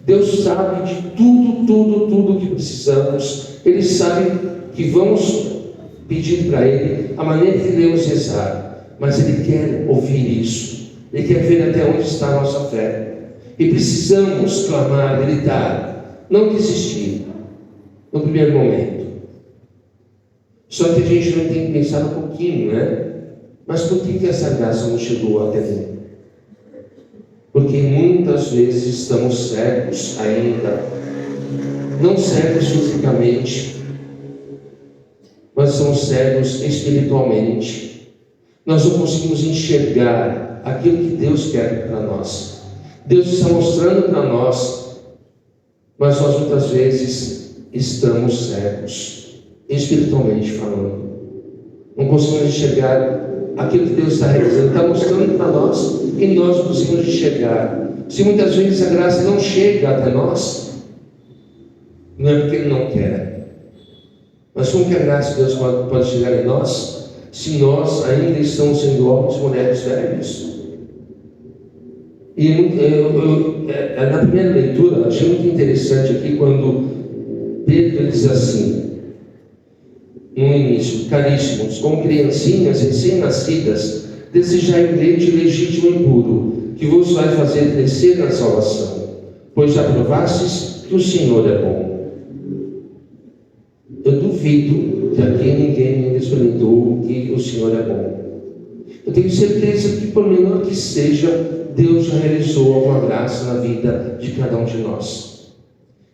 Deus sabe de tudo que precisamos. Ele sabe que vamos pedir para Ele a maneira que devemos rezar, mas Ele quer ouvir isso. Ele quer ver até onde está a nossa fé. E precisamos clamar, gritar, não desistir no primeiro momento. Só que a gente não tem que pensar um pouquinho, né? Mas por que essa graça não chegou até mim? Porque muitas vezes estamos cegos ainda, não cegos fisicamente, mas somos cegos espiritualmente. Nós não conseguimos enxergar aquilo que Deus quer para nós. Deus está mostrando para nós, mas nós muitas vezes estamos cegos, espiritualmente falando. Não conseguimos enxergar aquilo que Deus está realizando, está mostrando para nós, e nós não conseguimos enxergar. Se muitas vezes a graça não chega até nós, não é porque Ele não quer, mas como que a graça de Deus pode chegar em nós, se nós ainda estamos sendo homens e mulheres velhos? E na primeira leitura, eu achei muito interessante aqui quando Pedro diz assim, no início: caríssimos, como criancinhas recém-nascidas, desejai o leite legítimo e puro, que vos vai fazer crescer na salvação, pois já provastes que o Senhor é bom. Eu duvido que aqui ninguém ainda experimentou que o Senhor é bom. Eu tenho certeza que, por menor que seja, Deus já realizou alguma graça na vida de cada um de nós.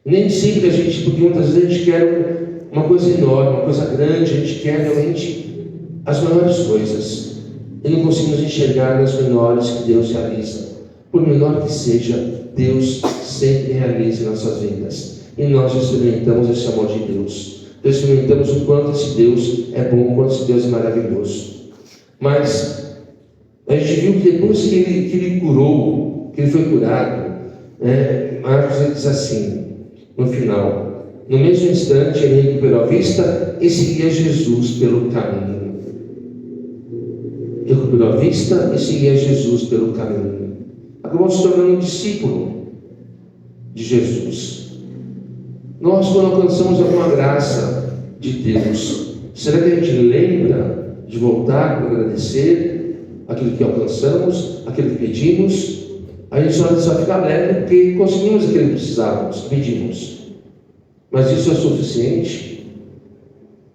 Nem sempre a gente, porque muitas vezes a gente quer uma coisa enorme, uma coisa grande, a gente quer realmente as maiores coisas, e não conseguimos enxergar nas menores que Deus realiza. Por menor que seja, Deus sempre realiza em nossas vidas, e nós experimentamos esse amor de Deus. Nós experimentamos o quanto esse Deus é bom, o quanto esse Deus é maravilhoso. Mas a gente viu que depois que ele curou, que ele foi curado, Marcos diz assim, no final: no mesmo instante ele recuperou a vista e seguia Jesus pelo caminho. Recuperou a vista e seguia Jesus pelo caminho. Acabou se tornando um discípulo de Jesus. Nós, quando alcançamos alguma graça de Deus, será que a gente lembra de voltar para agradecer aquilo que alcançamos, aquilo que pedimos? A gente só fica alegre porque conseguimos aquilo que precisávamos, pedimos. Mas isso é suficiente?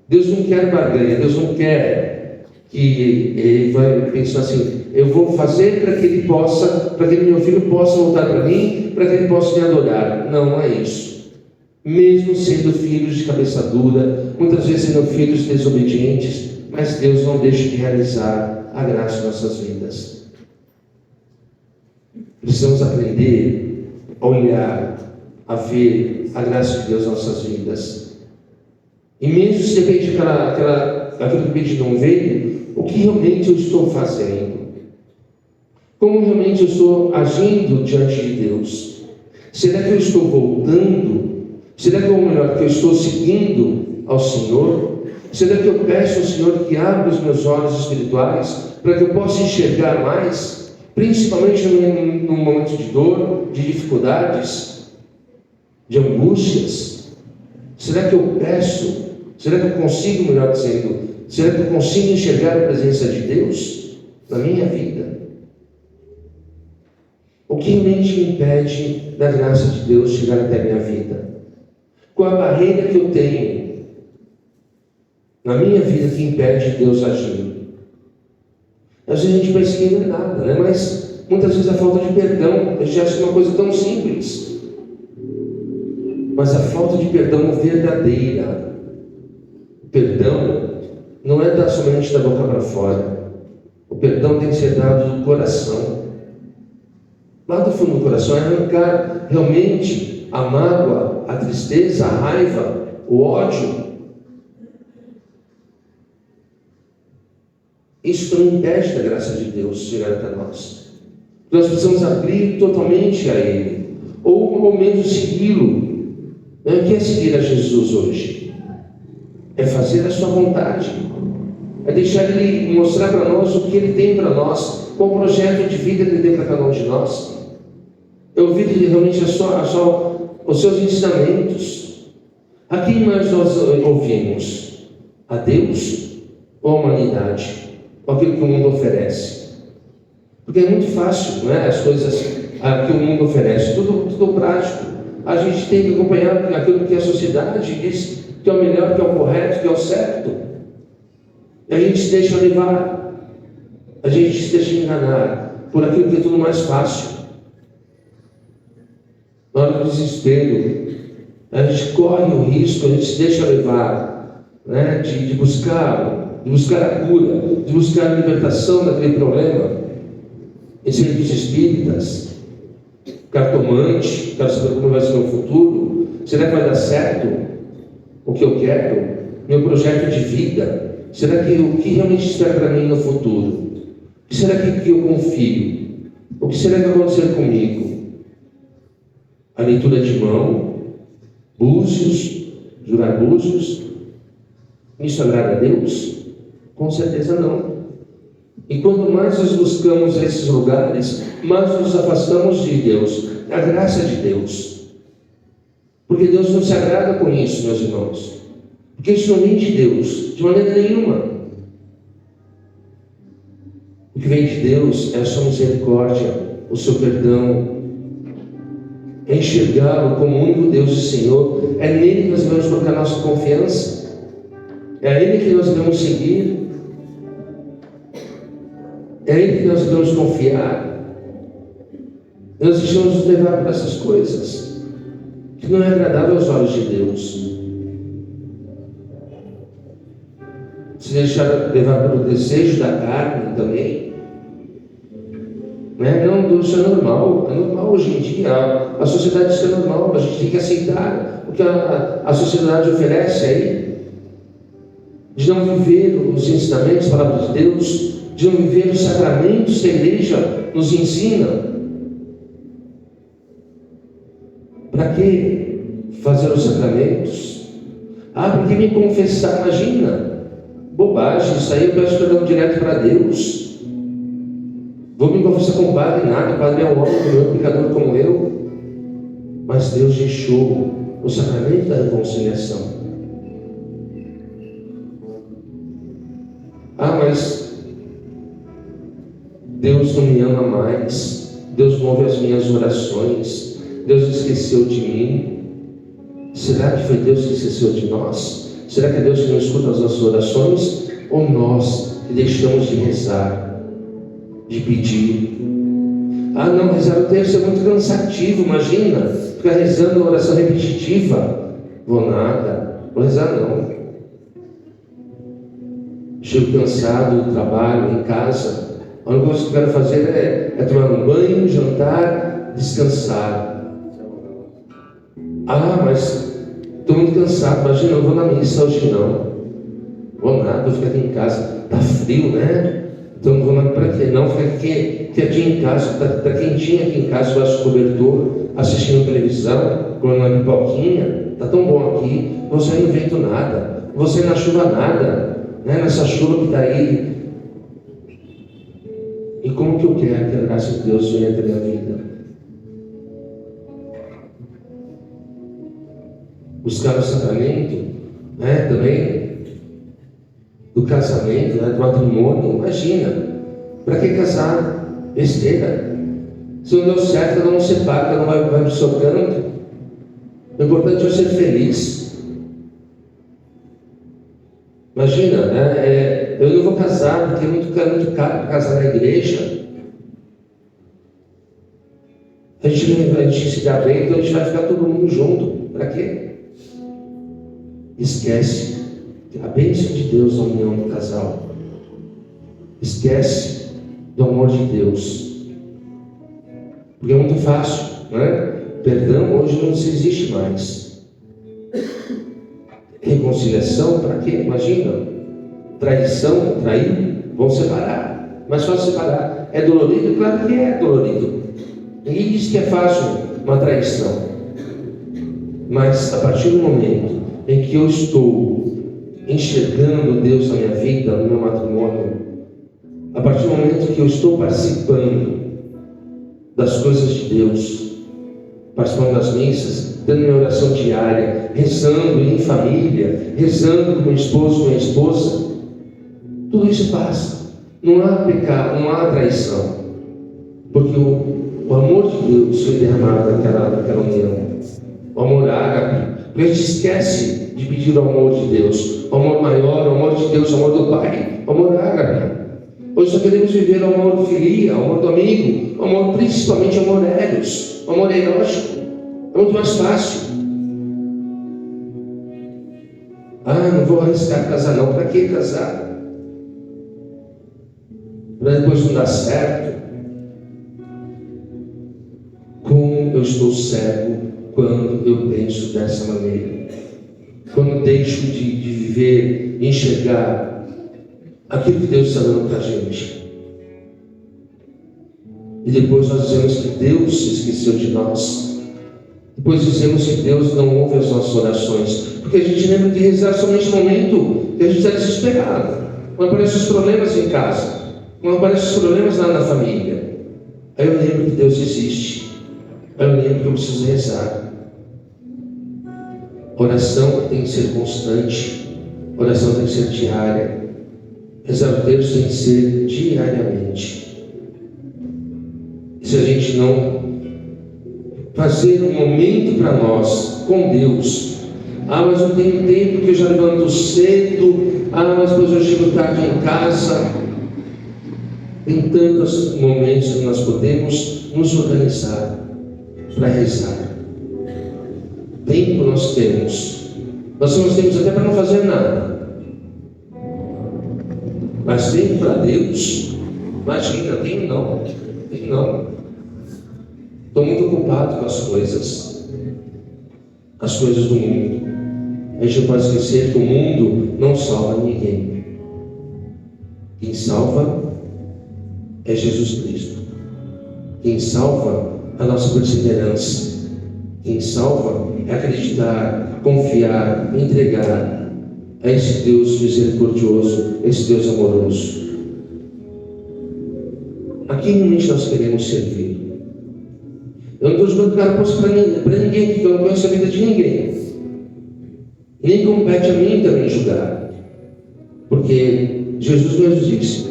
Deus não quer barganha, Deus não quer que Ele vai pensar assim: eu vou fazer para que Ele possa, para que meu filho possa voltar para mim, para que ele possa me adorar. Não, não é isso. Mesmo sendo filhos de cabeça dura, muitas vezes sendo filhos desobedientes, mas Deus não deixa de realizar a graça em nossas vidas. Precisamos aprender a olhar, a ver a graça de Deus em nossas vidas. E mesmo se de repente aquilo que pedi não veio, o que realmente eu estou fazendo? Como realmente eu estou agindo diante de Deus? Será que eu estou voltando? Será que, ou melhor, que eu estou seguindo ao Senhor? Será que eu peço ao Senhor que abra os meus olhos espirituais para que eu possa enxergar mais, principalmente num momento de dor, de dificuldades, de angústias? Será que eu peço? Será que eu consigo, melhor dizendo, será que eu consigo enxergar a presença de Deus na minha vida? O que realmente me impede da graça de Deus chegar até a minha vida? Qual a barreira que eu tenho na minha vida que impede Deus agir? Às vezes a gente pensa que não é nada, né? Mas muitas vezes a falta de perdão, a gente acha que é uma coisa tão simples. Mas a falta de perdão verdadeira, o perdão não é dar somente da boca para fora. O perdão tem que ser dado do coração. Lá do fundo do coração, é arrancar realmente a mágoa, a tristeza, a raiva, o ódio. Isso não impede da graça de Deus chegar até nós. Nós precisamos abrir totalmente a Ele, ou ao menos segui-lo. O que é seguir a Jesus hoje? É fazer a sua vontade, é deixar Ele mostrar para nós o que Ele tem para nós, qual o projeto de vida que Ele tem para cada um de nós. é ouvir realmente os seus ensinamentos. A quem mais nós ouvimos? A Deus ou a humanidade? Ou aquilo que o mundo oferece? Porque é muito fácil, não é? As coisas que o mundo oferece, tudo prático. A gente tem que acompanhar aquilo que a sociedade diz que é o melhor, que é o correto, que é o certo. E a gente se deixa levar, a gente se deixa enganar por aquilo que é tudo mais fácil. Na hora do desespero, a gente corre o risco, a gente se deixa levar, né, de buscar a cura, de buscar a libertação daquele problema. Em serviços espíritas, cartomante, quero saber como vai ser o meu futuro, será que vai dar certo o que eu quero, meu projeto de vida? Será que o que realmente espera para mim no futuro? O que será que eu confio? O que será que vai acontecer comigo? A leitura de mão, búzios, jurar búzios, isso agrada a Deus? Com certeza não. E quanto mais nós buscamos esses lugares, mais nos afastamos de Deus, da graça de Deus. Porque Deus não se agrada com isso, meus irmãos. Porque isso não vem de Deus, de maneira nenhuma. O que vem de Deus é a sua misericórdia, o seu perdão, é enxergá-lo como o único Deus e Senhor. É nele que nós devemos colocar nossa confiança, é a Ele que nós devemos seguir, é a Ele que nós devemos confiar. Nós deixamos nos levar por essas coisas que não é agradável aos olhos de Deus. Se deixar levar pelo desejo da carne também, né? Não, isso é normal hoje em dia. A sociedade diz que é normal, a gente tem que aceitar o que a sociedade oferece aí, de não viver os ensinamentos, a palavra de Deus, de não viver os sacramentos que a igreja nos ensina. Para que fazer os sacramentos? Para que me confessar? Imagina, bobagem, isso aí eu peço perdão direto para Deus. Vou me confessar com o padre, nada, o padre é um homem como eu, pecador como eu. Mas Deus deixou o sacramento da reconciliação. Mas Deus não me ama mais, Deus não ouve as minhas orações, Deus esqueceu de mim. Será que foi Deus que esqueceu de nós? Será que é Deus que não escuta as nossas orações? Ou nós que deixamos de rezar, de pedir? Não, rezar o terço é muito cansativo, imagina, ficar rezando uma oração repetitiva. Vou nada, vou rezar não. Chego cansado do trabalho, em casa, a única coisa que eu quero fazer é tomar um banho, jantar, descansar. Mas estou muito cansado, imagina, eu vou na missa hoje não. Vou nada, vou ficar aqui em casa, está frio, né? Então não vou nada para quê? Não, ficar aqui quietinho em casa, está quentinho aqui em casa, debaixo do cobertor, assistindo televisão, comendo uma pipoquinha, está tão bom aqui, não vou sair no vento nada, não vou sair na chuva nada, né? Nessa chuva que está aí. E como que eu quero que a graça de Deus venha até a minha vida? Buscar o sacramento, né? Também do casamento, né? Do matrimônio. Imagina, para que casar? Besteira. Se não deu certo, cada um separa, cada um vai para o seu canto. O importante é eu ser feliz. Imagina, né? Eu não vou casar porque é muito caro casar na igreja. A gente se dá bem, então a gente vai ficar todo mundo junto. Para quê? Esquece a bênção de Deus na união do casal. Esquece do amor de Deus. Porque é muito fácil, né? Perdão hoje não se existe mais. Reconciliação, para quê? Imagina. Traição, trair, vão separar. Mas só separar. É dolorido? Claro que é dolorido. Ninguém diz que é fácil uma traição. Mas a partir do momento em que eu estou enxergando Deus na minha vida, no meu matrimônio, a partir do momento que eu estou participando das coisas de Deus, participando das missas, tendo minha oração diária, rezando em família, rezando com meu esposo, com minha esposa, tudo isso passa. Não há pecado, não há traição, porque o amor de Deus foi derramado naquela união, o amor ágape. Porque a gente esquece de pedir o amor de Deus, o amor maior, o amor de Deus, o amor do Pai, o amor ágape. Hoje só queremos viver o amor do filia, o amor do amigo, o amor, principalmente o amor eros, o amor erótico. É muito mais fácil. Não vou arriscar casar não. Para que casar? Para depois não dar certo. Como eu estou cego quando eu penso dessa maneira. Quando deixo de viver, enxergar aquilo que Deus está dando para a gente. E depois nós dizemos que Deus se esqueceu de nós. Depois dizemos que Deus não ouve as nossas orações. Porque a gente lembra de rezar somente no momento que a gente está desesperado. Quando aparecem os problemas em casa. Quando aparecem os problemas lá na família. Aí eu lembro que Deus existe. Aí eu lembro que eu preciso rezar. Oração tem que ser constante. Oração tem que ser diária. Rezar o texto tem que ser diariamente. E se a gente não fazer um momento para nós com Deus, mas eu tenho tempo que eu já levanto cedo, mas depois eu chego tarde em casa. Tem tantos momentos que nós podemos nos organizar para rezar. Tempo nós temos até para não fazer nada, mas tempo para Deus, imagina, tem não. Estou muito ocupado com as coisas do mundo. A gente não pode esquecer que o mundo não salva ninguém. Quem salva é Jesus Cristo. Quem salva é a nossa perseverança. Quem salva é acreditar, confiar, entregar a esse Deus misericordioso, esse Deus amoroso. A quem realmente nós queremos servir? Eu não estou jogando carapuça para ninguém, porque eu não conheço a vida de ninguém. Nem compete a mim também julgar. Porque Jesus mesmo disse: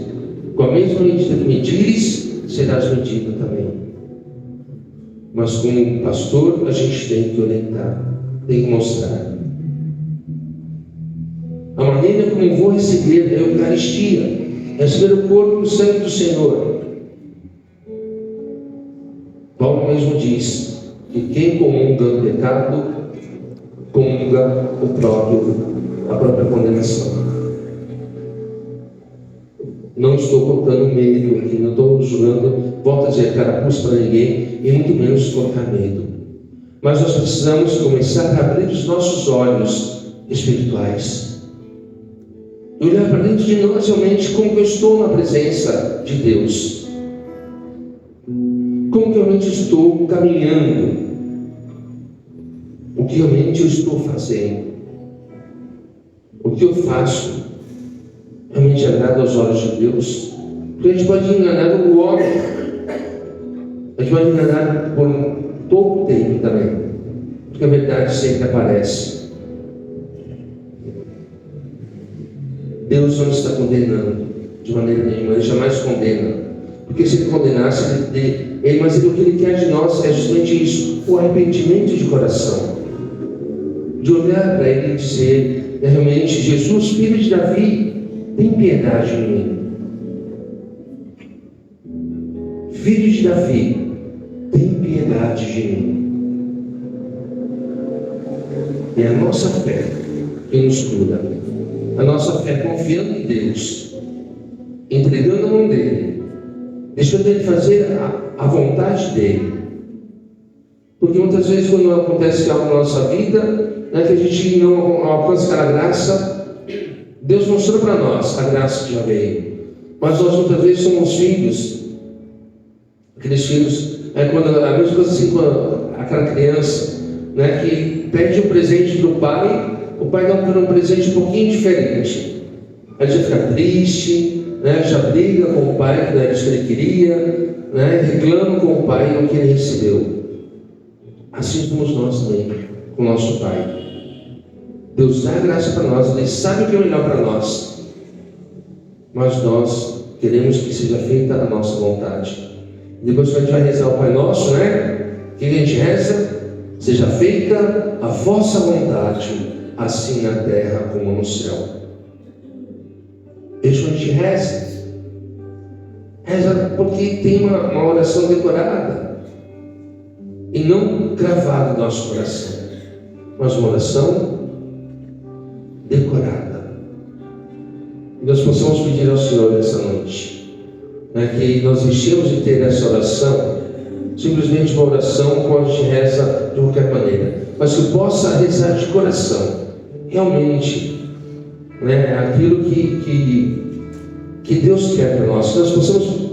com a mesma medida que medires, serás medido também. Mas como pastor, a gente tem que orientar, tem que mostrar. A maneira como vou receber a Eucaristia, receber o corpo e o sangue do Senhor. Paulo mesmo diz que quem comunga o pecado, comunga a própria condenação. Não estou colocando medo aqui, não estou julgando, volto a dizer, carapuça para ninguém, e muito menos colocar medo. Mas nós precisamos começar a abrir os nossos olhos espirituais e olhar para dentro de nós realmente como eu estou na presença de Deus. Como que realmente estou caminhando? O que realmente eu estou fazendo? O que eu faço realmente agrada aos olhos de Deus? Porque a gente pode enganar o homem, a gente pode enganar por um pouco tempo também, porque a verdade sempre aparece. Deus não está condenando de maneira nenhuma, Ele jamais condena. Porque se Ele condenasse, mas o que Ele quer de nós é justamente isso: o arrependimento de coração, de olhar para Ele e dizer realmente: Jesus, filho de Davi, tem piedade de mim. Filho de Davi, tem piedade de mim. É a nossa fé que nos cura. A nossa fé confiando em Deus, entregando a mão dEle, deixando Ele fazer a vontade dEle. Porque muitas vezes quando acontece algo na nossa vida, que a gente não alcança aquela graça, Deus mostrou para nós a graça que já veio. Mas nós muitas vezes somos filhos, aqueles filhos, quando a mesma coisa assim com aquela criança, que pede um presente para o pai dá um presente um pouquinho diferente. Aí já fica triste, já briga com o pai que não era isso que ele queria, reclama com o pai o que ele recebeu. Assim somos nós também, com o nosso Pai. Deus dá graça para nós, Ele sabe o que é melhor para nós, mas nós queremos que seja feita a nossa vontade. Depois a gente vai rezar o Pai Nosso, né? Que a gente reza: seja feita a vossa vontade, assim na terra como no céu. Deixa a gente reza. Reza porque tem uma oração decorada e não gravada no nosso coração, mas uma oração decorada. E nós possamos pedir ao Senhor nessa noite, né, que nós deixemos de ter essa oração simplesmente uma oração quando a gente reza de qualquer maneira, mas que possa rezar de coração, realmente, né, aquilo que Deus quer para nós, que nós possamos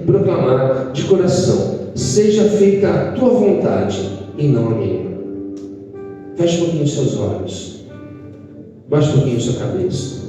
proclamar de coração: seja feita a tua vontade e não a minha. Feche um pouquinho os seus olhos, baixe um pouquinho a sua cabeça.